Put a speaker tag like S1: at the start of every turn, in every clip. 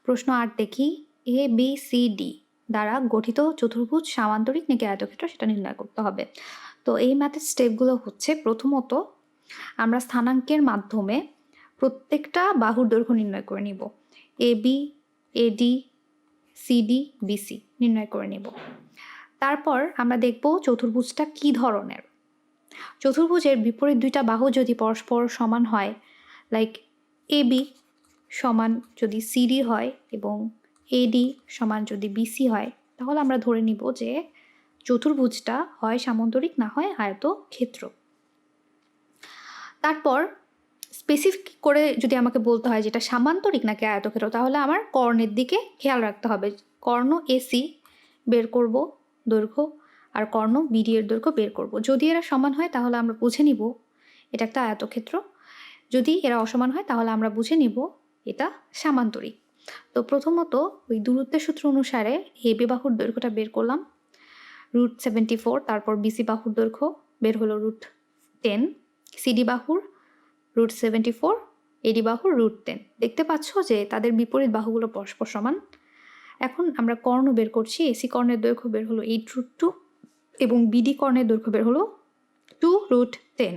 S1: প্রশ্ন ৮ দেখি, A B C D দ্বারা গঠিত চতুর্ভুজ সামান্তরিক নাকি আয়তক্ষেত্র সেটা নির্ণয় করতে হবে। তো এই ম্যাথের স্টেপগুলো হচ্ছে, প্রথমত আমরা স্থানাঙ্কের মাধ্যমে প্রত্যেকটা বাহুর দৈর্ঘ্য নির্ণয় করে নিব। A B, eddy, CD, BC নির্ণয় করে নিব। তারপর আমরা দেখব চতুর্ভুজটা কি ধরনের। চতুর্ভুজের বিপরীত দুইটা বাহু যদি পরস্পর সমান হয়, লাইক এবি সমান যদি সিডি হয় এবং এডি সমান যদি বিসি হয়, তাহলে আমরা ধরে নিব যে চতুর্ভুজটা হয় সামান্তরিক না হয় আয়তক্ষেত্র। তারপর স্পেসিফিক করে যদি আমাকে বলতে হয় যেটা সামান্তরিক নাকি আয়তক্ষেত্র, তাহলে আমার কর্ণের দিকে খেয়াল রাখতে হবে। কর্ণ এসি বের করব দৈর্ঘ্য, আর কর্ণ বিডি এর দৈর্ঘ্য বের করব। যদি এরা সমান হয় তাহলে আমরা বুঝে নিব এটা একটা আয়তক্ষেত্র, যদি এরা অসমান হয় তাহলে আমরা বুঝে নিব এটা সামান্তরিক। তো প্রথমত ওই দূরত্বের সূত্র অনুসারে এবি বাহুর দৈর্ঘ্যটা বের করলাম, √74। তারপর বিসি বাহুর দৈর্ঘ্য বের হলো √10, সিডি বাহুর √74, এডি বাহুর √10। দেখতে পাচ্ছ যে তাদের বিপরীত বাহুগুলো পরস্পর সমান। এখন আমরা কর্ণ বের করছি। এসি কর্ণের দৈর্ঘ্য বের হলো 8√2 এবং বিডি কর্ণের দৈর্ঘ্য বের হলো 2√10।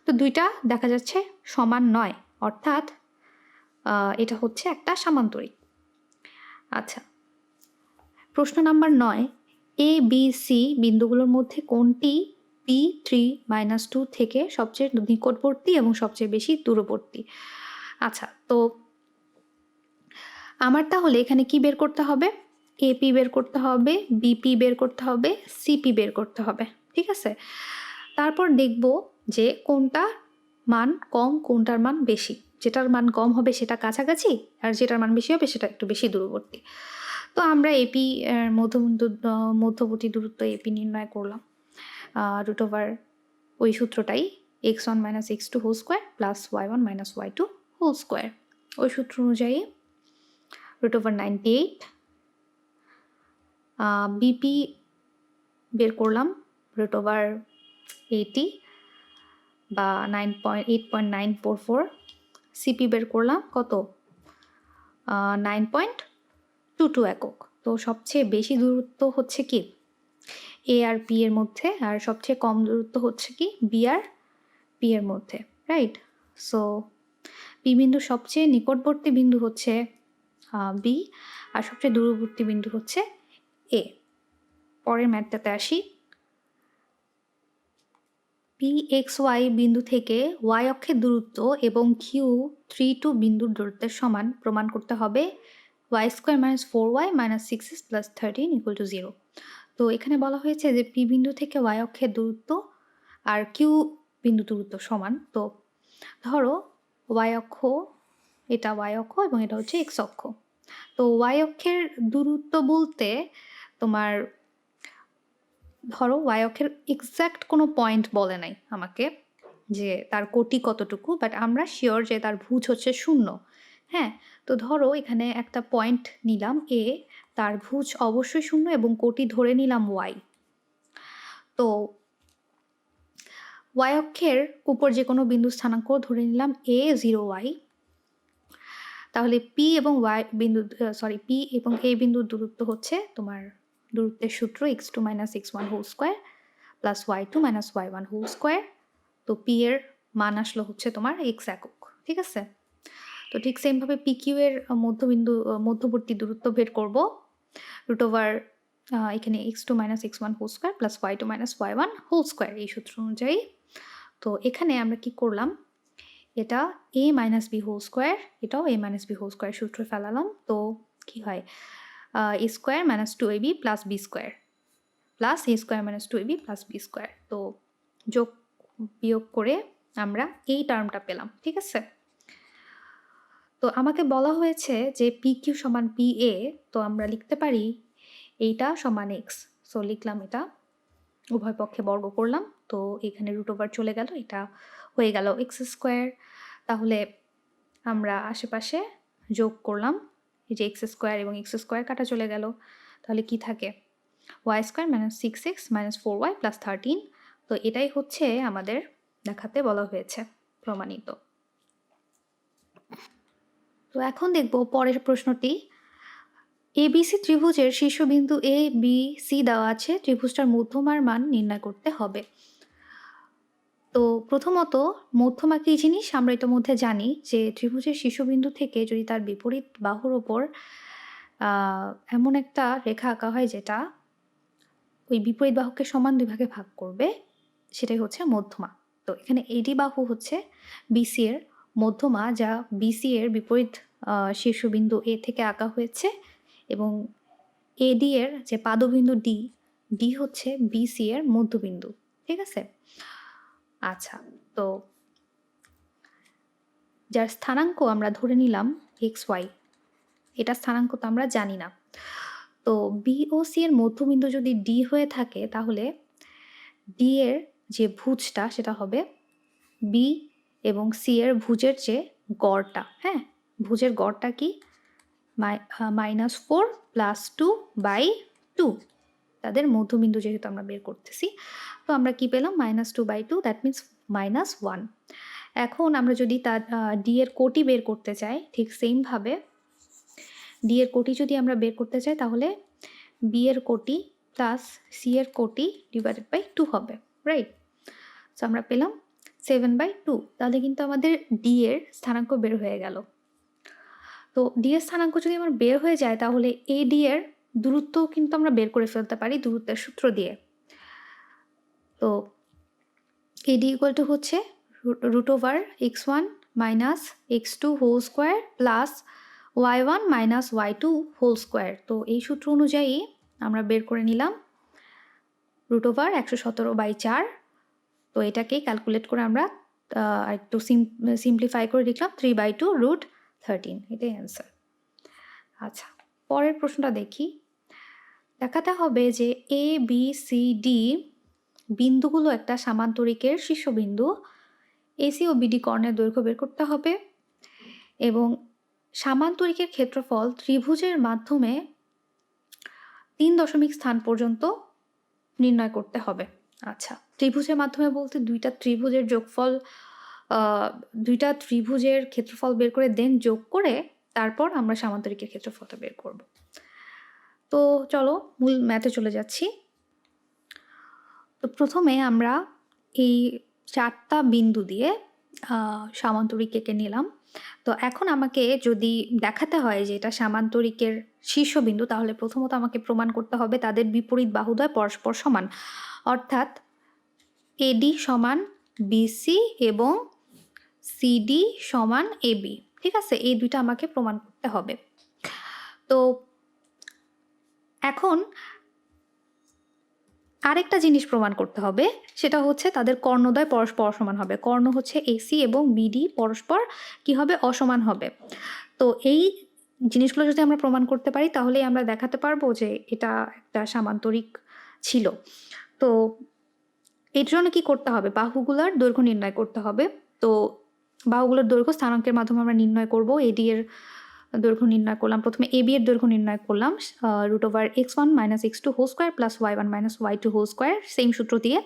S1: তো দুইটা দেখা যাচ্ছে সমান নয়, অর্থাৎ এটা হচ্ছে একটা সামান্তরিক। আচ্ছা, প্রশ্ন নাম্বার 9, এ বি সি বিন্দুগুলোর মধ্যে কোনটি P3-2 থেকে সবচেয়ে নিকটবর্তী এবং সবচেয়ে বেশি দূরবর্তী? আচ্ছা, তো আমার তাহলে এখানে কি বের করতে হবে? এপি বের করতে হবে, বিপি বের করতে হবে, সিপি বের করতে হবে, ঠিক আছে? তারপর দেখব যে কোনটার মান কম, কোনটার মান বেশি। যেটার মান কম হবে সেটা কাছাকাছি, আর যেটার মান বেশি হবে সেটা একটু বেশি দূরবর্তী। তো আমরা এপি মধ্যবর্তী দূরত্ব এপি নির্ণয় করলাম √ওভার ওই সূত্রটাই, x1 - x2 whole square plus y1 - y2 whole square. ওই সূত্র অনুযায়ী √98, বিপি বের করলাম √80 বা 8.944, সিপি বের করলাম কত 9.22 একক। তো সবচেয়ে বেশি দূরত্ব হচ্ছে কি এ আর পি এর মধ্যে, আর সবচেয়ে কম দূরত্ব হচ্ছে কি বি আর পি এর মধ্যে, রাইট? সো পি বিন্দু সবচেয়ে নিকটবর্তী বিন্দু হচ্ছে বি, আর সবচেয়ে দূরবর্তী বিন্দু হচ্ছে এ। পরের ম্যাথটাতে আসি। PXY বিন্দু থেকে y অক্ষের দূরত্ব এবং Q32 বিন্দুর দূরত্বের সমান প্রমাণ করতে হবে y² - 4y - 6x + 13 = 0। তো এখানে বলা হয়েছে যে P বিন্দু থেকে y অক্ষের দূরত্ব আর Q বিন্দু দূরত্ব সমান। তো ধরো y অক্ষ, এটা y অক্ষ এবং এটা হচ্ছে x অক্ষ। তো y অক্ষের দূরত্ব বলতে তোমার ধরো y অক্ষের এক্সাক্ট কোনো পয়েন্ট বলে নাই আমাকে যে তার কোটি কতটুকু, বাট আমরা শিওর যে তার ভুজ হচ্ছে 0। হ্যাঁ, তো ধরো এখানে একটা পয়েন্ট নিলাম এ, তার ভুজ অবশ্যই 0 এবং কোটি ধরে নিলাম y। তো y অক্ষের উপর যে কোনো বিন্দু স্থানাঙ্ক ধরে নিলাম a 0y। তাহলে p এবং a বিন্দুর দূরত্ব হচ্ছে তোমার দূরত্বের সূত্র x2 - x1 whole square plus y2 - y1 whole square. তো p এর মান আসলো হচ্ছে তোমার x একক, ঠিক আছে? তো ঠিক সেমভাবে PQ এর মধ্যবর্তী দূরত্ব বের করব √ওভার এখানে x2 - x1 whole square plus y2 - y1 whole square, এই সূত্র অনুযায়ী। তো এখানে আমরা কি করলাম, এটা a - b হোল স্কোয়ার, এটাও a - b হোল স্কোয়ার সূত্রে ফেলালাম। তো কি হয় a² - 2ab plus b square plus a² - 2ab plus b square. তো যোগ বিয়োগ করে আমরা এই টার্মটা পেলাম, ঠিক আছে? তো আমাকে বলা হয়েছে যে PQ সমান PA, তো আমরা লিখতে পারি এইটা সমান x। সো লিখলাম এটা, উভয় পক্ষে বর্গ করলাম। তো এখানে √ওভার চলে গেল, এটা হয়ে গেল x²। তাহলে আমরা আশেপাশে যোগ করলাম, এই যে x² এবং x² কাটা চলে গেল। তাহলে কি থাকে y² - 6x - 4y + 13। তো এটাই হচ্ছে আমাদের দেখাতে বলা হয়েছে, প্রমাণিত। তো এখন দেখব পরের প্রশ্নটি, এবিসি ত্রিভুজের শীর্ষবিন্দু এ বি সি দেওয়া আছে, ত্রিভুজটার মধ্যমার মান নির্ণয় করতে হবে। তো প্রথমত মধ্যমা কী জিনিস আমরা ইতিমধ্যে জানি যে ত্রিভুজের শীর্ষবিন্দু থেকে যদি তার বিপরীত বাহুর ওপর এমন একটা রেখা আঁকা হয় যেটা ওই বিপরীত বাহুকে সমান দুই ভাগে ভাগ করবে, সেটাই হচ্ছে মধ্যমা। তো এখানে এডি বাহু হচ্ছে বিসি এর মধ্যমা, যা বিসি এর বিপরীত শীর্ষবিন্দু এ থেকে আঁকা হয়েছে, এবং এডি এর যে পাদবিন্দু ডি, ডি হচ্ছে বিসি এর মধ্যবিন্দু। ঠিক আছে? আচ্ছা, তো যার স্থানাঙ্ক আমরা ধরে নিলাম এক্স ওয়াই, এটা স্থানাঙ্ক তো আমরা জানি না। তো বি ও সি এর মধ্যবিন্দু যদি ডি হয়ে থাকে, তাহলে ডি এর যে ভুজটা সেটা হবে বি এবং সি এর ভুজের যে গড়টা, হ্যাঁ, ভুজের গড়টা কি -4 + 2/2, তাদের মধ্যবিন্দু যেহেতু আমরা বের করতেছি, তো আমরা কি পেলাম -2/2, দ্যাট মিনস -1। এখন আমরা যদি তার ডি এর কোটি বের করতে চাই, ঠিক সেমভাবে ডি এর কোটি যদি আমরা বের করতে চাই, তাহলে বি এর কোটি প্লাস সি এর কোটি /2 হবে, রাইট? সো আমরা পেলাম 7/2। তাহলে কিন্তু আমাদের ডি এর স্থানাঙ্ক বের হয়ে গেল। তো ডি এর স্থানাঙ্ক যদি আমার বের হয়ে যায়, তাহলে এ ডি এর দূরত্ব কিন্তু আমরা বের করে ফেলতে পারি দূরত্বের সূত্র দিয়ে। তো এডি ইকুয়াল টু হচ্ছে √x1 - x2 whole square plus y1 - y2 whole square. তো এই সূত্র অনুযায়ী আমরা বের করে নিলাম √117/4। তো এটাকে ক্যালকুলেট করে আমরা একটু সিম্পলিফাই করে লিখলাম 3/2 √13, এটাই অ্যান্সার। আচ্ছা, পরের প্রশ্নটা দেখি। দেখাতে হবে যে এ বি সি ডি বিন্দুগুলো একটা সামান্তরিকের শীর্ষবিন্দু, এসি ও বিডি কর্ণের দৈর্ঘ্য বের করতে হবে, এবং সামান্তরিকের ক্ষেত্রফল ত্রিভুজের মাধ্যমে 3 স্থান পর্যন্ত নির্ণয় করতে হবে। আচ্ছা, ত্রিভুজের মাধ্যমে বলতে দুইটা ত্রিভুজের যোগফল, দুইটা ত্রিভুজের ক্ষেত্রফল বের করে দেন যোগ করে তারপর আমরা সামান্তরিকের ক্ষেত্রফলটা বের করব। তো চলো মূল ম্যাথে চলে যাচ্ছি। তো প্রথমে আমরা এই 4টা বিন্দু দিয়ে সামান্তরিক এঁকে নিলাম। তো এখন আমাকে যদি দেখাতে হয় যে এটা সামান্তরিকের শীর্ষবিন্দু, তাহলে প্রথমত আমাকে প্রমাণ করতে হবে তাদের বিপরীত বাহুদ্বয় পরস্পর সমান, অর্থাৎ এডি সমান বিসি এবং সিডি সমান এবি। ঠিক আছে, এই দুইটা আমাকে প্রমাণ করতে হবে। তো এখন আরেকটা জিনিস প্রমাণ করতে হবে, সেটা হচ্ছে তাদের কর্ণদ্বয় পরস্পর অসমান হবে। কর্ণ হচ্ছে এসি এবং বিডি পরস্পর কি হবে, অসমান হবে। তো এই জিনিসগুলো যদি আমরা প্রমাণ করতে পারি, তাহলেই আমরা দেখাতে পারবো যে এটা একটা সামান্তরিক ছিল। তো এর জন্য কি করতে হবে, বাহুগুলোর দৈর্ঘ্য নির্ণয় করতে হবে। তো বাহুগুলোর দৈর্ঘ্য স্থানাঙ্কের মাধ্যমে আমরা নির্ণয় করব। এডি এর দৈর্ঘ্য নির্ণয় করলাম, প্রথমে এবি এর দৈর্ঘ্য নির্ণয় করলাম √x1 - x2 whole square plus y1 - y2 whole square, same সূত্র দিয়ে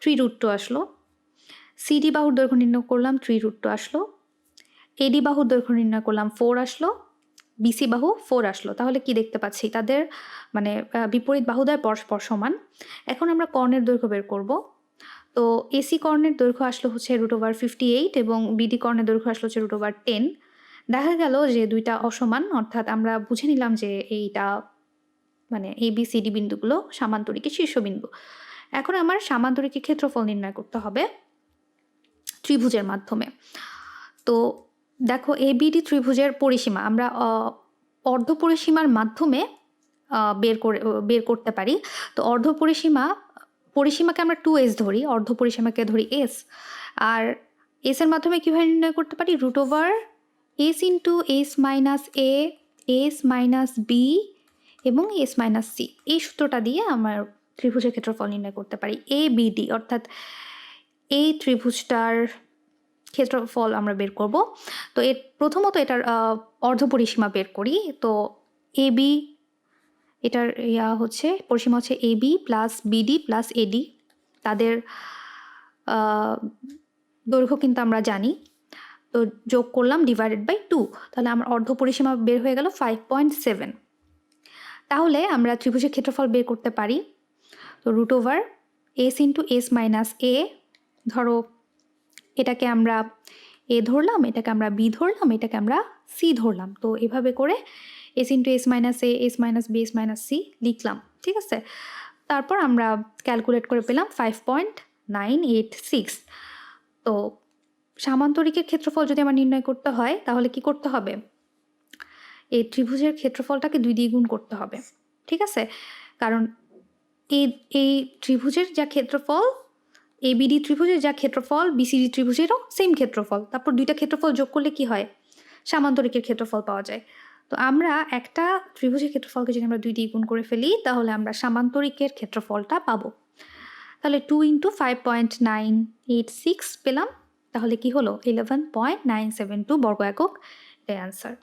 S1: 3√2 আসলো। সিডি বাহুর দৈর্ঘ্য নির্ণয় করলাম, 3√2 আসলো। এডি বাহুর দৈর্ঘ্য নির্ণয় করলাম, 4 আসলো। বিসি বাহু 4 আসলো। তাহলে কি দেখতে পাচ্ছি, তাদের মানে বিপরীত বাহুদ্বয় পরস্পর সমান। এখন আমরা কর্ণের দৈর্ঘ্য বের করব। তো এসি কর্ণের দৈর্ঘ্য আসলো হচ্ছে √58 এবং বিডি কর্ণের দৈর্ঘ্য আসলো হচ্ছে √10। দেখা গেল যে দুইটা অসমান, অর্থাৎ আমরা বুঝে নিলাম যে এইটা মানে এবিসিডি বিন্দুগুলো সামান্তরিকের শীর্ষবিন্দু। এখন আমার সামান্তরিকের ক্ষেত্রফল নির্ণয় করতে হবে ত্রিভুজের মাধ্যমে। তো দেখো, এবিডি ত্রিভুজের পরিসীমা আমরা অর্ধ পরিসীমার মাধ্যমে বের করতে পারি। তো অর্ধ পরিসীমাকে আমরা 2s ধরি, অর্ধ পরিসীমাকে ধরি s। আর s এর মাধ্যমে কীভাবে নির্ণয় করতে পারি, √s × s - a, s - b এবং s - c, এই সূত্রটা দিয়ে আমরা ত্রিভুজের ক্ষেত্রফল নির্ণয় করতে পারি। এবিডি অর্থাৎ এই ত্রিভুজটার ক্ষেত্রফল আমরা বের করব। তো প্রথমত এটার অর্ধপরিসীমা বের করি। তো এবি, এটার হচ্ছে পরিসীমা হচ্ছে এবি প্লাস বিডি প্লাস এডি, তাদের দৈর্ঘ্য কিন্তু আমরা জানি। তো যোগ করলাম /2, তাহলে আমার অর্ধপরিসীমা বের হয়ে গেল 5.7। তাহলে আমরা ত্রিভুজের ক্ষেত্রফল বের করতে পারি। তো root over s into s minus a, ধরো এটাকে আমরা এ ধরলাম, এটাকে আমরা বি ধরলাম, এটাকে আমরা সি ধরলাম। তো এভাবে করে s into s minus a, s minus b, s minus c লিখলাম, ঠিক আছে। তারপর আমরা ক্যালকুলেট করে পেলাম 5.986। তো সামান্তরিকের ক্ষেত্রফল যদি আমার নির্ণয় করতে হয় তাহলে কি করতে হবে, এই ত্রিভুজের ক্ষেত্রফলটাকে 2 দিয়ে গুণ করতে হবে, ঠিক আছে। কারণ এই ত্রিভুজের যা ক্ষেত্রফল, এবিডি ত্রিভুজের যা ক্ষেত্রফল বিসিডি ত্রিভুজেরও সেম ক্ষেত্রফল, তারপর দুইটা ক্ষেত্রফল যোগ করলে কি হয়, সামান্তরিকের ক্ষেত্রফল পাওয়া যায়। তো আমরা একটা ত্রিভুজের ক্ষেত্রফলকে যদি আমরা 2 দিয়ে গুণ করে ফেলি তাহলে আমরা সামান্তরিকের ক্ষেত্রফলটা পাবো। তাহলে 2 ইন্টু 5.986 পেলাম, তাহলে কি হলো 11.972 বর্গ একক, এটাই অ্যান্সার।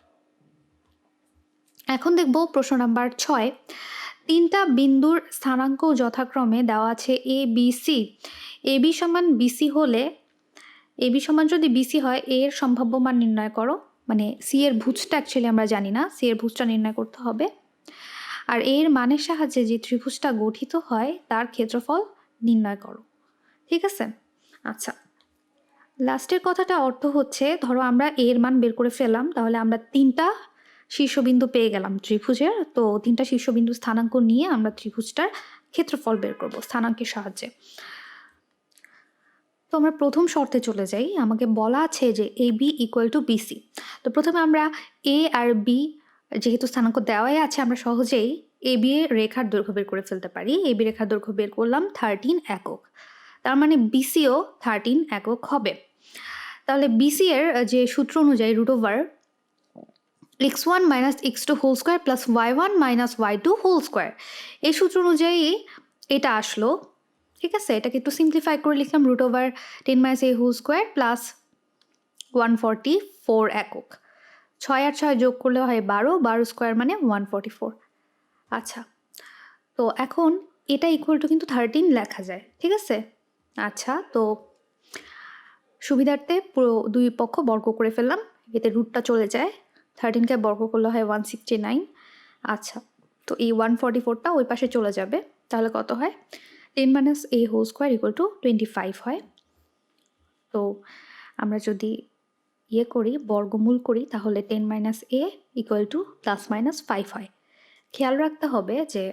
S1: এখন দেখব প্রশ্ন নাম্বার 6। 3টা বিন্দুর স্থানাঙ্ক যথাক্রমে দেওয়া আছে A B C. A B সমান বিসি হলে, এ বি সমান যদি বিসি হয় এর সম্ভাব্য মান নির্ণয় করো। মানে সি এর ভুজটা অ্যাকচুয়ালি আমরা জানি না, সি এর ভুজটা নির্ণয় করতে হবে। আর এর মানের সাহায্যে যে ত্রিভুজটা গঠিত হয় তার ক্ষেত্রফল নির্ণয় করো, ঠিক আছে। আচ্ছা, লাস্টের কথাটা অর্থ হচ্ছে, ধরো আমরা এর মান বের করে ফেললাম, তাহলে আমরা 3টা শীর্ষবিন্দু পেয়ে গেলাম ত্রিভুজের। তো 3টা শীর্ষবিন্দু স্থানাঙ্ক নিয়ে আমরা ত্রিভুজটার ক্ষেত্রফল বের করব স্থানাঙ্কের সাহায্যে। তো আমরা প্রথম শর্তে চলে যাই। আমাকে বলা আছে যে A B equal to BC. তো প্রথমে আমরা এ আর বি যেহেতু স্থানাঙ্ক দেওয়াই আছে, আমরা সহজেই এ বি এর রেখার দৈর্ঘ্য বের করে ফেলতে পারি। এ বি রেখার দৈর্ঘ্য বের করলাম 13 একক, তার মানে বিসিও 13 একক হবে। তাহলে বিসি এর যে সূত্র অনুযায়ী root over x1 minus x2 whole square plus y1 minus y2 whole square, এই সূত্র অনুযায়ী এটা আসলো, ঠিক আছে। এটাকে একটু সিম্পলিফাই করে লিখলাম root over 10 minus a whole square plus 144 একক। 6 আর 6 যোগ করলে হয় 12, 12 স্কোয়ার মানে 144। আচ্ছা, তো এখন এটা ইকুয়াল টু কিন্তু 13 লেখা যায়, ঠিক আছে। আচ্ছা, তো সুবিধার্থে পুরো দুই পক্ষ বর্গ করে ফেললাম, এতে রুটটা চলে যায়। 13কে বর্গ করলে হয় 169। আচ্ছা, তো এই 144টা ওই পাশে চলে যাবে, তাহলে কত হয় 10 minus a whole square equal to 25 হয়। তো আমরা যদি করি বর্গমূল করি তাহলে 10 minus a equal to plus minus 5 হয়। খেয়াল রাখতে হবে যে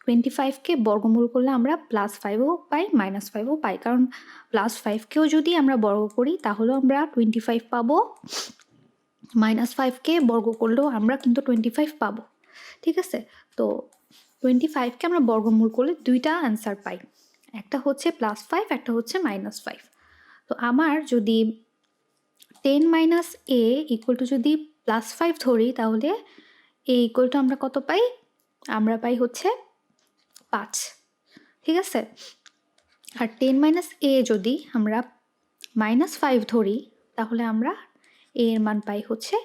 S1: 25কে বর্গমূল করলে আমরা প্লাস 5ও পাই মাইনাস 5ও পাই, কারণ প্লাস 5কেও যদি আমরা বর্গ করি তাহলেও আমরা 25 পাবো, মাইনাস 5কে বর্গ করলেও আমরা কিন্তু 25 পাবো, ঠিক আছে। তো 25কে আমরা বর্গমূল করলে দুইটা অ্যান্সার পাই, একটা হচ্ছে প্লাস 5, একটা হচ্ছে মাইনাস 5। তো আমার যদি 10 মাইনাস a ইকুয়াল টু যদি প্লাস 5 ধরি তাহলে a ইকুয়াল টু আমরা কত পাই, আমরা পাই হচ্ছে 5, ঠিক আছে। আর 10 মাইনাস a যদি আমরা মাইনাস 5 ধরি তাহলে আমরা এর মান পাই হচ্ছে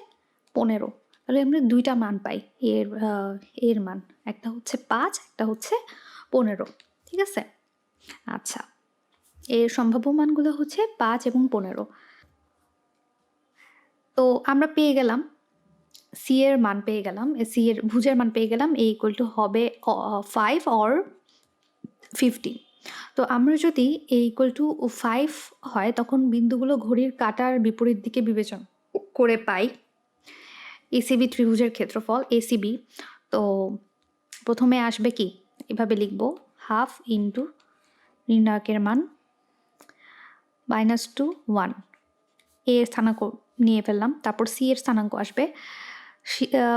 S1: 15। তাহলে আমরা দুইটা মান পাই এর মান, একটা হচ্ছে 5, একটা হচ্ছে 15, ঠিক আছে। আচ্ছা, এর সম্ভাব্য মানগুলো হচ্ছে 5 এবং 15। তো আমরা পেয়ে গেলাম সি এর মান পেয়ে গেলাম, সি এর ভুজের মান পেয়ে গেলাম, এ ইকুয়াল টু হবে 5 অর 15। তো আমরা যদি এ ইকুয়াল টু 5 হয় তখন বিন্দুগুলো ঘড়ির কাঁটার বিপরীত দিকে বিবেচন করে পাই এসিবি ত্রিভুজের ক্ষেত্রফল এসিবি। তো প্রথমে আসবে কি, এভাবে লিখব হাফ ইন্টু নির্ণায়কের মান -2 1, এ এর স্থানাঙ্ক নিয়ে ফেললাম, তারপর সি এর স্থানাঙ্ক আসবে।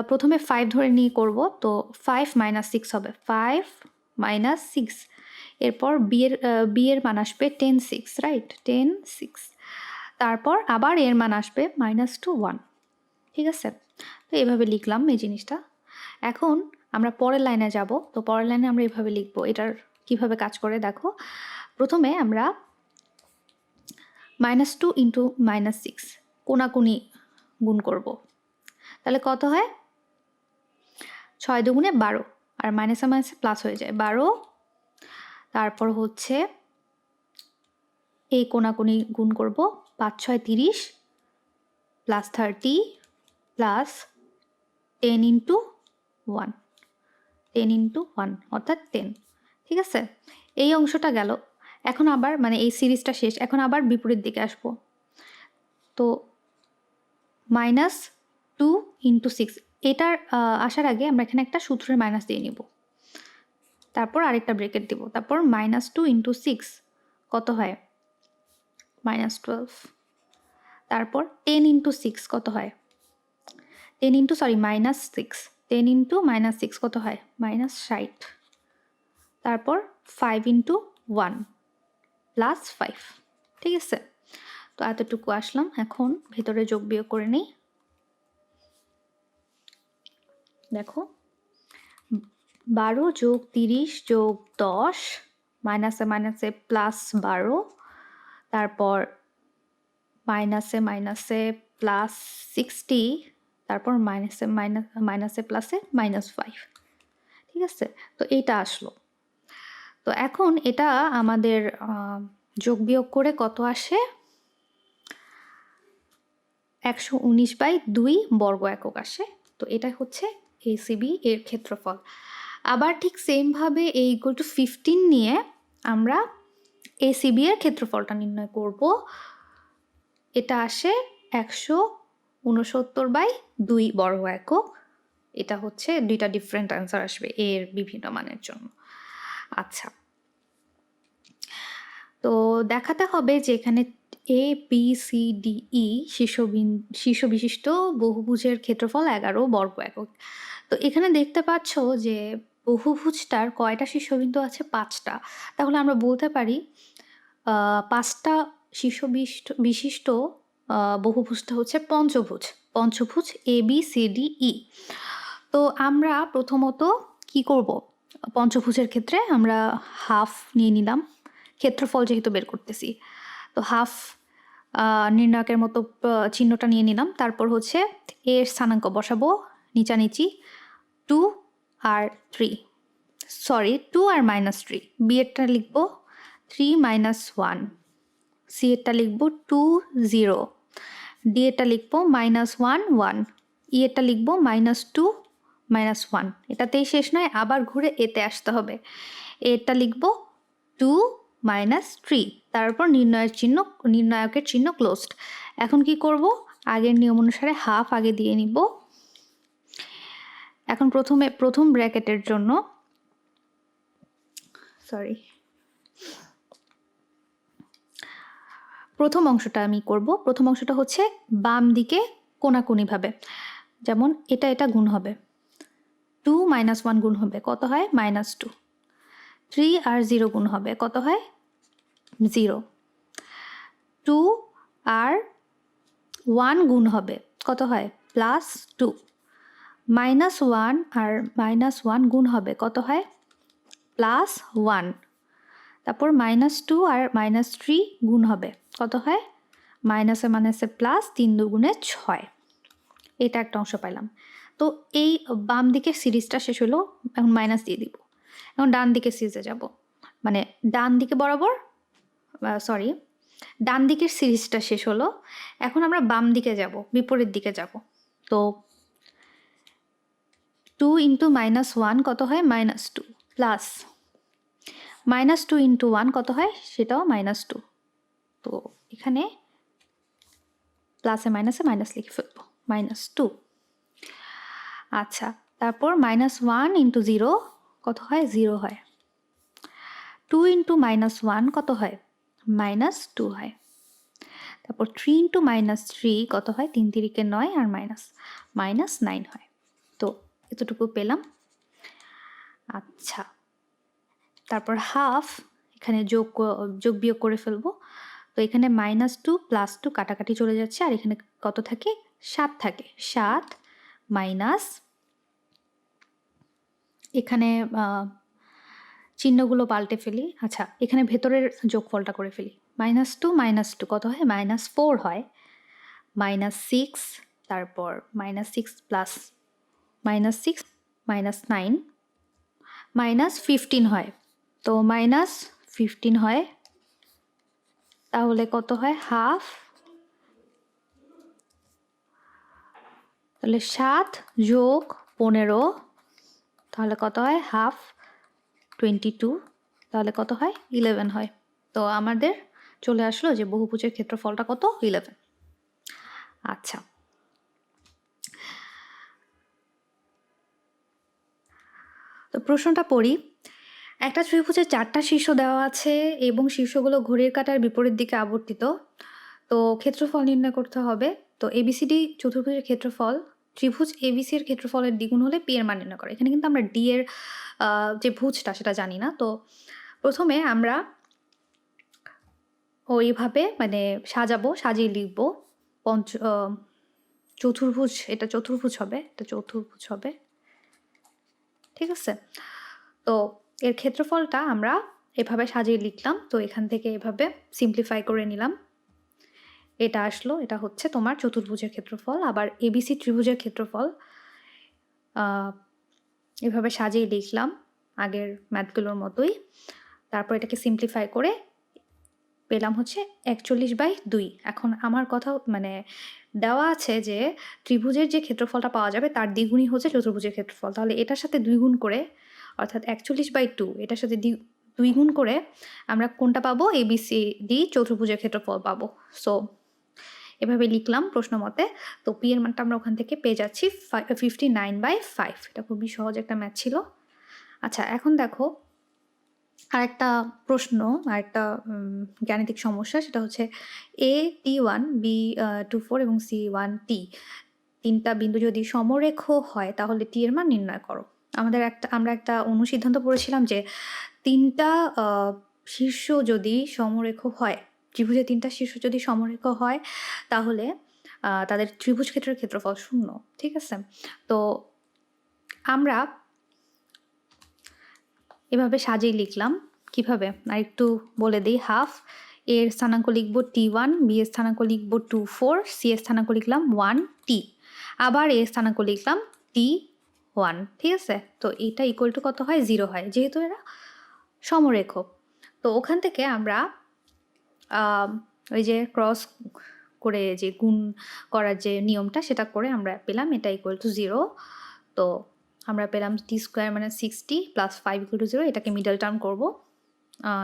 S1: প্রথমে 5 ধরে নিয়ে করব, তো 5 মাইনাস 6 হবে 5 মাইনাস 6। এরপর বি এর মান আসবে 10 6, রাইট 10 6। তারপর আবার এর মান আসবে -2 1, ঠিক আছে। তো এভাবে লিখলাম এই জিনিসটা। এখন আমরা পরের লাইনে যাব। তো পরের লাইনে আমরা এভাবে লিখবো, এটার কিভাবে কাজ করে দেখো। প্রথমে আমরা -2 ইন্টু -6 কোনাকুনি গুণ করব, তাহলে কত হয় 6 দুগুণে 12, আর মাইনাসে মাইনাসে প্লাস হয়ে যায় 12। তারপর হচ্ছে এই কোনাকুনি গুণ করব, 5 6 30 প্লাস 30 প্লাস 10 ইন্টু 1, 10 ইন্টু 1 অর্থাৎ 10। ঠিক আছে, এই অংশটা গেল। এখন আবার মানে এই সিরিজটা শেষ, এখন আবার বিপরীত দিকে আসবো। তো -2 ইন্টু 6, এটার আসার আগে আমরা এখানে একটা সূত্রের মাইনাস দিয়ে নিব, তারপর আরেকটা ব্রেকেট দিব, তারপর -2 ইন্টু 6 কত হয় -12, তারপর 10 ইন্টু 6 কত হয় 10 ইন্টু সরি -6, 10 ইন্টু -6 কত হয় -60, তারপর 5 ইন্টু 1 প্লাস 5। ঠিক আছে, তো এতটুকু আসলাম। এখন ভেতরে যোগ বিয়োগ করে নিই। দেখো 12 যোগ 30 যোগ 10 মাইনাসে মাইনাসে প্লাস 12, তারপর মাইনাসে মাইনাসে প্লাস 60, তারপর মাইনাসে প্লাসে -5। ঠিক আছে, তো এইটা আসলো। তো এখন এটা আমাদের যোগ বিয়োগ করে কত আসে 119/2 বর্গ একক আসে। তো এটা হচ্ছে এসিবি এর ক্ষেত্রফল। আবার ঠিক সেমভাবে এই ইকুয়াল টু 15 নিয়ে আমরা এসিবি এর ক্ষেত্রফলটা নির্ণয় করব। এটা আসে 169/2 বর্গ একক। এটা হচ্ছে দুইটা ডিফারেন্ট অ্যান্সার আসবে এর বিভিন্ন মানের জন্য। আচ্ছা, তো দেখাতে হবে যে এখানে A B C D E শীর্ষ বিশিষ্ট বহুভুজের ক্ষেত্রফল 11 বর্গ একক। তো এখানে দেখতে পাচ্ছ যে বহুভুজটার কয়টা শীর্ষবিন্দু আছে 5টা। তাহলে আমরা বলতে পারি 5টা শীর্ষ বিশিষ্ট বহুভুজটা হচ্ছে পঞ্চভুজ A B C D E. তো আমরা প্রথমত কি করব, পঞ্চভুজের ক্ষেত্রে আমরা হাফ নিয়ে নিলাম, ক্ষেত্রফল যেহেতু বের করতেছি। তো হাফ নির্ণায়কের মতো চিহ্নটা নিয়ে নিলাম। তারপর হচ্ছে এর স্থানাঙ্ক বসাবো নিচানিচি 2 আর 3, সরি 2 আর -3। বি এরটা লিখবো 3 - 1, সি এরটা লিখবো 2 0, ডি এরটা লিখবো -1 1, ই এরটা লিখবো -2 -1। এটাতেই শেষ নয়, আবার ঘুরে এতে আসতে হবে। এরটা লিখবো 2 -3, তারপর নির্ণায়কের চিহ্ন ক্লোজড। এখন কি করব, আগের নিয়ম অনুসারে হাফ আগে দিয়ে নিব। এখন প্রথম ব্র্যাকেটের জন্য প্রথম অংশটা আমি করব। প্রথম অংশটা হচ্ছে বাম দিকে কোণাকুণিভাবে, যেমন এটা গুণ হবে 2 - 1 গুণ হবে কত হয় -2, 3 আর 0 গুণ হবে কত হয় 0, 2 আর 1 গুণ হবে কত হয় +2, -1 আর -1 গুণ হবে কত হয় +1, তারপর -2 আর -3 গুণ হবে কত হয় মাইনাসে মাইনাসে প্লাস 3 দুগুণে 6। এটা একটা অংশ পাইলাম। তো এই বাম দিকের সিরিজটা শেষ হলো, এখন মাইনাস দিয়ে দিব। এখন ডান দিকের সিরিজে যাব, মানে ডান দিকে বরাবর ডান দিকের সিরিজটা শেষ হলো। এখন আমরা বাম দিকে যাব, বিপরীত দিকে যাব। তো 2 ইন্টু -1 কত হয় -2, প্লাস -2 ইন্টু 1 কত হয় সেটাও -2। তো এখানে প্লাসে মাইনাসে মাইনাস লিখে ফেলবো -2। আচ্ছা, তারপর -1 ইন্টু 0 কত হয় 0 হয়। 2 ইন্টু -1 কত হয় -2 হয়। তারপর 3 ইন্টু -3 কত হয় 3 তিরিকে 9 আর -9 হয়। তো এতটুকু পেলাম। আচ্ছা, তারপর হাফ এখানে যোগ বিয়োগ করে ফেলবো। তো এখানে -2 +2 কাটাকাটি চলে যাচ্ছে, আর এখানে কত থাকে 7 থাকে। 7 মাইনাস, এখানে চিহ্নগুলো পাল্টে ফেলি। আচ্ছা, এখানে ভেতরের যোগফলটা করে ফেলি। -2 - 2 কত হয় -4 হয়, -6, তারপর -6 প্লাস -6 -9 -15 হয়। তো -15 হয়, তাহলে কত হয় হাফ, তাহলে 7 যোগ 15, তাহলে কত হয় হাফ 22, তাহলে কত হয় 11 হয়। তো আমাদের চলে আসলো যে বহুভুজের ক্ষেত্রফলটা কত 11। আচ্ছা, তো প্রশ্নটা পড়ি। একটা ত্রিভুজের 4টা শীর্ষ দেওয়া আছে এবং শীর্ষগুলো ঘড়ির কাঁটার বিপরীত দিকে আবর্তিত। তো ক্ষেত্রফল নির্ণয় করতে হবে। তো এবিসিডি চতুর্ভুজের ক্ষেত্রফল ত্রিভুজ এবিসি এর ক্ষেত্রফলের দ্বিগুণ হলে পি এর মান নির্ণয় করে। এখানে কিন্তু আমরা ডি এর যে ভুজটা সেটা জানি না। তো প্রথমে আমরা ওইভাবে মানে সাজিয়ে লিখব। চতুর্ভুজ, এটা চতুর্ভুজ হবে, এটা চতুর্ভুজ হবে, ঠিক আছে। তো এর ক্ষেত্রফলটা আমরা এভাবে সাজিয়ে লিখলাম। তো এখান থেকে এভাবে সিম্পলিফাই করে নিলাম, এটা আসলো, এটা হচ্ছে তোমার চতুর্ভুজের ক্ষেত্রফল। আবার এবিসি ত্রিভুজের ক্ষেত্রফল এভাবে সাজিয়ে লিখলাম আগের ম্যাথগুলোর মতোই। তারপর এটাকে সিম্পলিফাই করে পেলাম হচ্ছে 41/2। এখন আমার কথা মানে দেওয়া আছে যে ত্রিভুজের যে ক্ষেত্রফলটা পাওয়া যাবে তার দ্বিগুণই হচ্ছে চতুর্ভুজের ক্ষেত্রফল। তাহলে এটার সাথে 2 গুণ করে, অর্থাৎ 41/2 এটার সাথে 2 গুণ করে আমরা কোনটা পাবো, এবিসিডি চতুর্ভুজের ক্ষেত্রফল পাবো। সো এভাবে লিখলাম প্রশ্ন মতে। তো পি এর মানটা আমরা ওখান থেকে পেয়ে যাচ্ছি 59/5। এটা খুবই সহজ একটা ম্যাথ ছিল। আচ্ছা, এখন দেখো আরেকটা প্রশ্ন, আরেকটা গাণিতিক সমস্যা, সেটা হচ্ছে A-T1, B-24 এবং C-1-T তিনটা বিন্দু যদি সমরেখ হয় তাহলে টি এর মান নির্ণয় করো। আমরা একটা অনুসিদ্ধান্ত পড়েছিলাম যে তিনটা শীর্ষ যদি সমরেখ হয়, ত্রিভুজের তিনটা শীর্ষ যদি সমরেখ হয় তাহলে তাদের ত্রিভুজ ক্ষেত্রের ক্ষেত্রফল 0, ঠিক আছে। তো আমরা এভাবে সাজিয়ে লিখলাম। কিভাবে আর একটু বলে দিই। হাফ এর স্থানাঙ্ক লিখব T1, বি এর স্থানাঙ্ক লিখব 24, সি এর স্থানাঙ্ক লিখলাম 1T, আবার এর স্থানাঙ্ক লিখলাম T1, ঠিক আছে। তো এটা ইকুয়াল টু কত হয়, 0 হয়, যেহেতু এরা সমরেখ। তো ওখান থেকে আমরা ওই যে ক্রস করে যে গুণ করার যে নিয়মটা সেটা করে আমরা পেলাম এটা ইকুয়াল টু 0। তো আমরা পেলাম t² - 60 + 5 = 0। এটাকে মিডল টার্ম করব।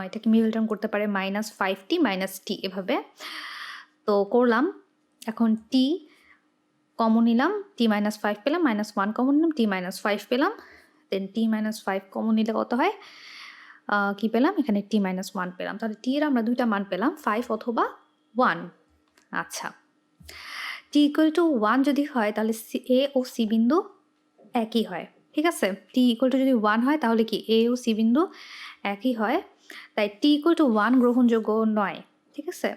S1: এটাকে মিডল টার্ম করতে পারে -5t - t এভাবে। তো করলাম। এখন t কমন নিলাম, t - 5 পেলাম, -1 কমন নিলাম, t - 5 পেলাম। দেন t - 5 কমন নিলে কত হয়, কি পেলাম, এখানে t - 1 পেলাম। তাহলে t এর আমরা দুইটা মান পেলাম, 5 অথবা 1। আচ্ছা, t = 1 যদি হয় তাহলে এ ও সি বিন্দু একই হয়, ঠিক আছে। t = যদি 1 হয় তাহলে কি এ ও সি বিন্দু একই হয়, তাই t = 1 গ্রহণযোগ্য নয়, ঠিক আছে।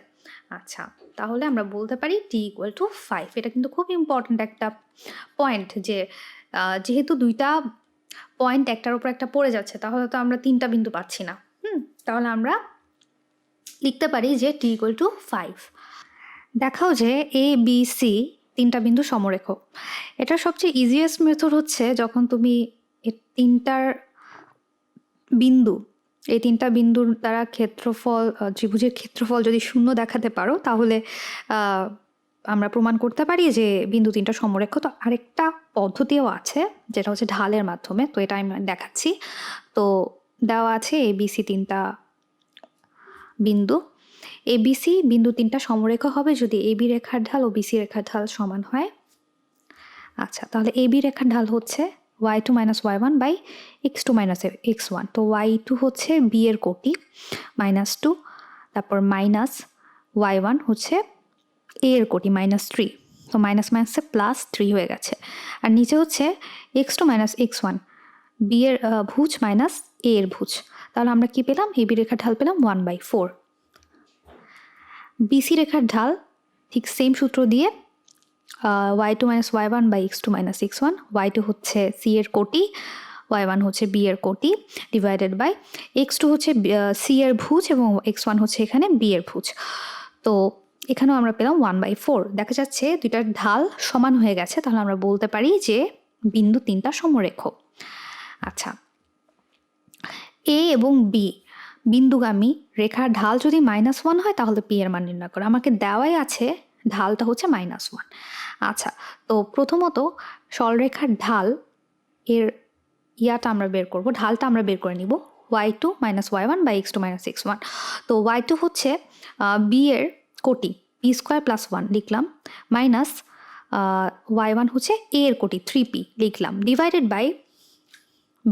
S1: আচ্ছা, তাহলে আমরা বলতে পারি t = 5। এটা কিন্তু খুব ইম্পর্ট্যান্ট একটা পয়েন্ট যে যেহেতু দুইটা পয়েন্ট একটার উপর একটা পড়ে যাচ্ছে তাহলে তো আমরা তিনটা বিন্দু পাচ্ছি না। তাহলে আমরা লিখতে পারি যে t = 5। দেখাও যে এ বি সি তিনটা বিন্দু সমরেখ। এটা সবচেয়ে ইজিয়েস্ট মেথড হচ্ছে যখন তুমি এই তিনটা বিন্দুর দ্বারা ক্ষেত্রফল, ত্রিভুজের ক্ষেত্রফল যদি 0 দেখাতে পারো তাহলে আমরা প্রমাণ করতে পারি যে বিন্দু তিনটা সমরেখ। তো আরেকটা পদ্ধতিও আছে যেটা হচ্ছে ঢালের মাধ্যমে। তো এটা আমি দেখাচ্ছি। তো দেওয়া আছে এবিসি তিনটা বিন্দু। এবিসি বিন্দু তিনটা সমরেখ হবে যদি এবি রেখার ঢাল ও বিসি রেখার ঢাল সমান হয়। আচ্ছা, তাহলে এবি রেখার ঢাল হচ্ছে y2 - y1 / x2 - x1। তো y2 হচ্ছে বি এর কোটি -2, তারপর -y1 হচ্ছে এ এর কোটি -3। তো মাইনাস মাইনাসে +3 হয়ে গেছে। আর নিচে হচ্ছে x2 - x1, বি এর ভুজ মাইনাস এ এর ভুজ। তাহলে আমরা কি পেলাম, এবি রেখার ঢাল পেলাম 1/4। বিসি রেখার ঢাল ঠিক সেম সূত্র দিয়ে y2 - y1 / x2 - x1। y2 হচ্ছে সি এর কোটি, y1 হচ্ছে বি এর কোটি, ডিভাইডেড বাই x2 হচ্ছে সি এর ভুজ এবং x1 হচ্ছে এখানে বি এর ভুজ। তো এখানেও আমরা পেলাম 1/4। দেখা যাচ্ছে দুইটার ঢাল সমান হয়ে গেছে, তাহলে আমরা বলতে পারি যে বিন্দু তিনটা সমরেখ। আচ্ছা, এ এবং বি বিন্দুগামী রেখার ঢাল যদি -1 হয় তাহলে পি এর মান নির্ণয় করো। আমাকে দেওয়াই আছে ঢালটা হচ্ছে -1। আচ্ছা, তো প্রথমত সরলরেখার ঢাল এর ইয়াটা আমরা বের করব, ঢালটা আমরা বের করে নিব y2 minus y1 by x2 minus x1। তো y2 হচ্ছে বি এর কোটি পি স্কোয়ার প্লাস 1 লিখলাম, মাইনাস y1 হচ্ছে a এর কোটি 3p লিখলাম, ডিভাইডেড বাই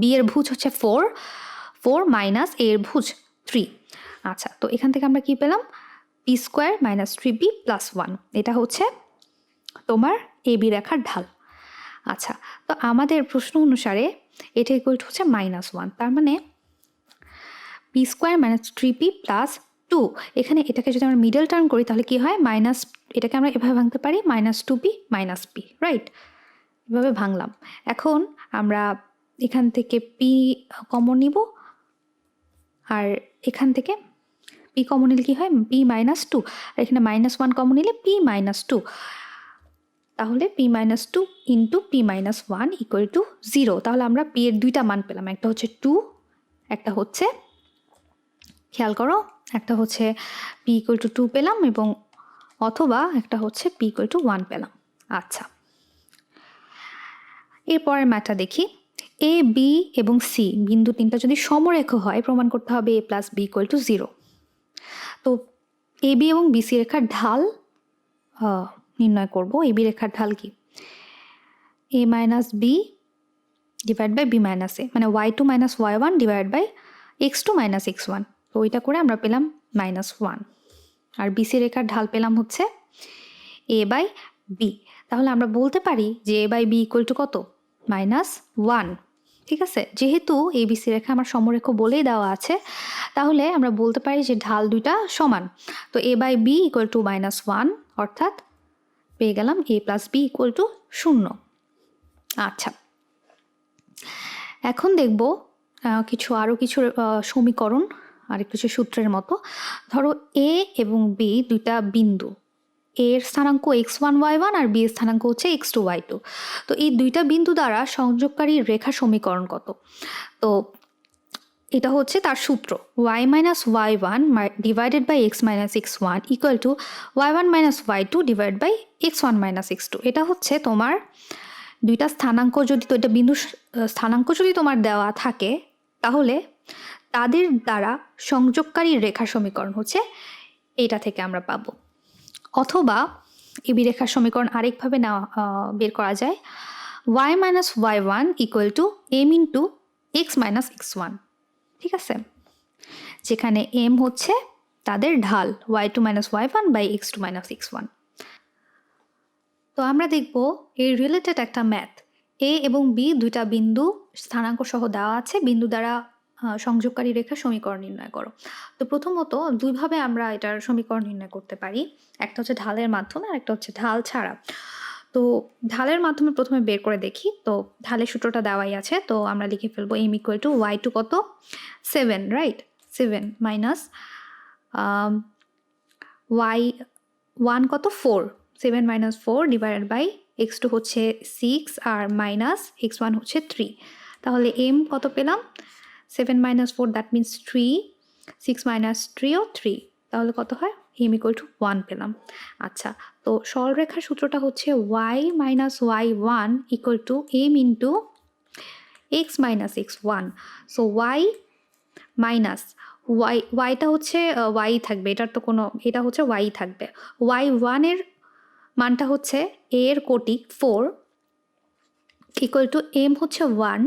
S1: বি এর ভুজ হচ্ছে 4 মাইনাস a এর ভুজ 3। আচ্ছা, তো এখান থেকে আমরা কি পেলাম, P square minus 3p plus 1, এটা হচ্ছে তোমার এ বি রেখার ঢাল। আচ্ছা, তো আমাদের প্রশ্ন অনুসারে এটা ইকুয়াল টু হচ্ছে -1, তার মানে P square minus 3p plus 2। এখানে এটাকে যদি আমরা মিডল টার্ম করি তাহলে কি হয়, মাইনাস, এটাকে আমরা এভাবে ভাঙতে পারি -2p মাইনাস p, রাইট? এভাবে ভাঙলাম। এখন আমরা এখান থেকে পি কমন নিব, আর এখান থেকে পি কমন নিলে কি হয়, p-2, আর এখানে -1 কমন নিলে p-2, তাহলে p-2 into p-1 equal to 0। তাহলে আমরা p এর দুইটা মান পেলাম, একটা হচ্ছে 2, একটা হচ্ছে, খেয়াল করো, একটা হচ্ছে p ইকুয়াল টু 2 পেলাম, এবং অথবা একটা হচ্ছে p ইকুয়াল টু 1 পেলাম। আচ্ছা, এরপরের ম্যাথটা দেখি। এ বি এবং সি বিন্দু তিনটা যদি সমরেখ হয়, প্রমাণ করতে হবে a plus b equal to 0। তো এ বি এবং বিসি রেখার ঢাল নির্ণয় করব। এ বি রেখার ঢাল কি, a minus b divide by b minus a, মানে y2 minus y1 divide by x2 minus x1। তো ওইটা করে আমরা পেলাম -1। আর বিসি রেখার ঢাল পেলাম হচ্ছে a বাই বি। তাহলে আমরা বলতে পারি যে a by b equal to কত, -1। ঠিক আছে, যেহেতু এ বিসি রেখা আমার সমরেখ বলেই দেওয়া আছে, তাহলে আমরা বলতে পারি যে ঢাল দুইটা সমান। তো a by b equal to -1, অর্থাৎ পেয়ে গেলাম a plus b equal to 0। আচ্ছা, এখন দেখব আরও কিছু সমীকরণ আর কিছু সূত্রের মতো। ধরো এ এবং বি দুইটা বিন্দু, এর স্থানাঙ্ক x1 y1 আর বি এর স্থানাঙ্ক হচ্ছে x2 y2। তো এই দুইটা বিন্দু দ্বারা সংযোগকারী রেখা সমীকরণ কত? তো এটা হচ্ছে তার সূত্র, y minus y1 divided by x minus x1 equal to y1 minus y2 divide by x1 minus x2। এটা হচ্ছে তোমার দুইটা স্থানাঙ্ক, যদি তো এটা বিন্দু স্থানাঙ্ক যদি তোমার দেওয়া থাকে, তাহলে তাদের দ্বারা সংযোগকারী রেখা সমীকরণ হচ্ছে এইটা থেকে আমরা পাবো। অথবা এবি রেখার সমীকরণ আরেকভাবে বের করা যায়, y minus y1 equal to m into x minus x1। ঠিক আছে, যেখানে m হচ্ছে তাদের ঢাল y2 minus y1 by x2 minus x1। তো আমরা দেখব এই রিলেটেড একটা ম্যাথ। এ এবং বি দুইটা বিন্দু স্থানাঙ্ক সহ দেওয়া আছে, বিন্দু দ্বারা সংযোগকারী রেখা সমীকরণ নির্ণয় করো। তো প্রথমত দুইভাবে আমরা এটার সমীকরণ নির্ণয় করতে পারি, একটা হচ্ছে ঢালের মাধ্যমে আর একটা হচ্ছে ঢাল ছাড়া। তো ঢালের মাধ্যমে প্রথমে বের করে দেখি। তো ঢালের সূত্রটা দেওয়াই আছে, তো আমরা লিখে ফেলবো m ইকুয়াল টু y2 কত, 7, রাইট? 7 মাইনাস y1 কত, 4, 7 মাইনাস 4 ডিভাইডেড বাই x2 হচ্ছে 6 আর মাইনাস x1 হচ্ছে 3। তাহলে m কত পেলাম, 7 মাইনাস 4, দ্যাট মিনস 3, 6 মাইনাস 3ও 3, তাহলে কত হয়, m ইকুয়াল টু 1 পেলাম। আচ্ছা, তো সরলরেখার সূত্রটা হচ্ছে y minus y1 equal to m into x minus x1। So y minus yটা হচ্ছে y থাকবে, এটার তো কোনো, এটা হচ্ছে y থাকবে। y1 এর মানটা হচ্ছে a এর কোটি 4 ইকুয়াল টু m হচ্ছে 1,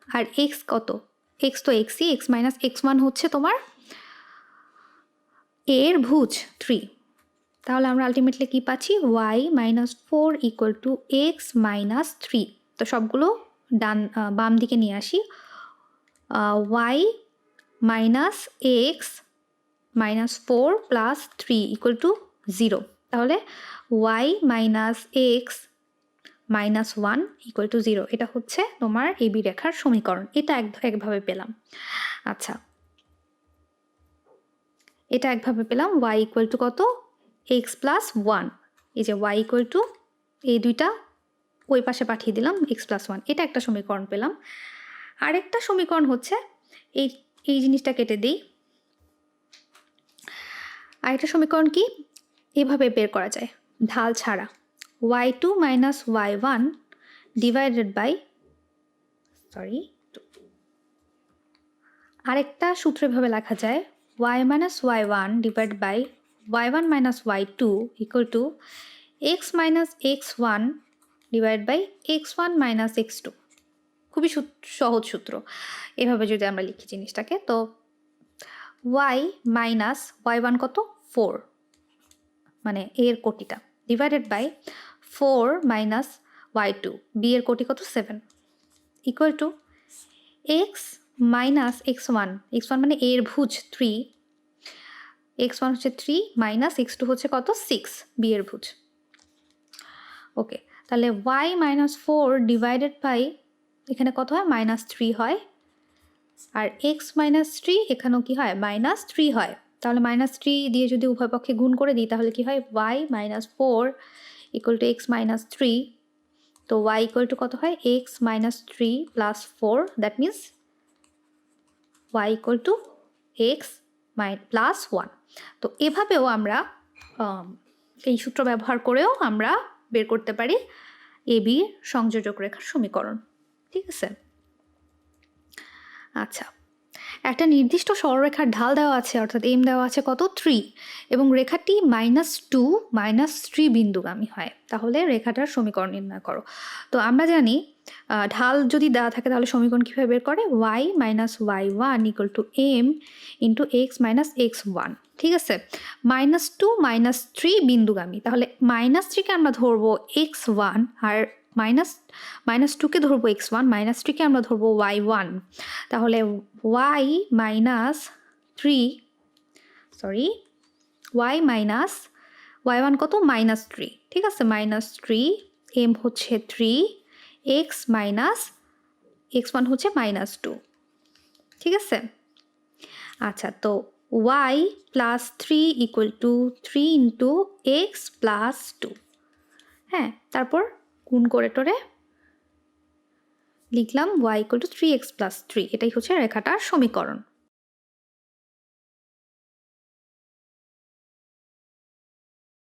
S1: আর x কত, x তো xই, x মাইনাস x1 হচ্ছে তোমার a এর ভুজ 3। তাহলে আমরা আলটিমেটলি কি পাচ্ছি, y minus 4 equal to x minus 3। তো সবগুলো বাম দিকে নিয়ে আসি, y minus x minus 4 plus 3 equal to 0। তাহলে y minus x minus 1 equal to 0, এটা হচ্ছে তোমার এবি রেখার সমীকরণ। এটা একভাবে পেলাম। আচ্ছা, এটা একভাবে পেলাম, y ইকুয়াল টু কত, x প্লাস 1। এই যে y ইকুয়াল টু, এই দুইটা ওই পাশে পাঠিয়ে দিলাম, x প্লাস 1, এটা একটা সমীকরণ পেলাম। আরেকটা সমীকরণ হচ্ছে, এই জিনিসটা কেটে দিই। আরেকটা সমীকরণ কি, এভাবে বের করা যায় ঢাল ছাড়া, y2 minus y1 divided by, আরেকটা সূত্র এভাবে লেখা যায় y minus y1 divided by y1 minus y2 equal to x minus x1 divided by x1 minus x2। খুবই সহজ সূত্র। এভাবে যদি আমরা লিখি জিনিসটাকে, তো y মাইনাস y1 কত 4, মানে a এর কোটিটা, divided by 4 minus y2 b এর কোটি কত 7, equal to x minus x1 মানে a এর ভুজ 3, x1 হচ্ছে 3 মাইনাস x2 হচ্ছে কত 6 b এর ভুজ। ওকে, তাহলে y মাইনাস 4 ডিভাইডেড বাই এখানে কত হয় -3 হয়, আর x মাইনাস 3 এখানেও কি হয় -3 হয়। তাহলে -3 দিয়ে যদি উভয় পক্ষে গুণ করে দিই তাহলে কি হয় y minus 4 equal to x minus 3। তো y ইকুয়াল টু কত হয় x minus 3 plus 4, that means y equal to x plus 1। তো এভাবেও আমরা এই সূত্র ব্যবহার করেও আমরা বের করতে পারি এ বি সংযোজক রেখার সমীকরণ। ঠিক আছে, আচ্ছা, একটা নির্দিষ্ট সরলরেখার ঢাল দেওয়া আছে, অর্থাৎ এম দেওয়া আছে কত 3, এবং রেখাটি -2 -3 বিন্দুগামী হয়, তাহলে রেখাটার সমীকরণ নির্ণয় করো। তো আমরা জানি ঢাল যদি দেওয়া থাকে তাহলে সমীকরণ কীভাবে বের করে, y minus y1 equal to m into x minus x1। ঠিক আছে, -2 -3 বিন্দুগামী, তাহলে -3কে আমরা ধরবো x1 আর -2কে ধরবো x1, -3কে আমরা ধরবো y1। তাহলে y minus 3, sorry y minus y1 কত -3, ঠিক আছে, -3, m হচ্ছে 3, x মাইনাস x1 হচ্ছে -2। ঠিক আছে, আচ্ছা, তো y plus 3 equal to 3 into x plus 2। হ্যাঁ, তারপর গুণ করে টোরে লিখলাম y equal to 3x plus 3, এটাই হচ্ছে রেখাটার সমীকরণ।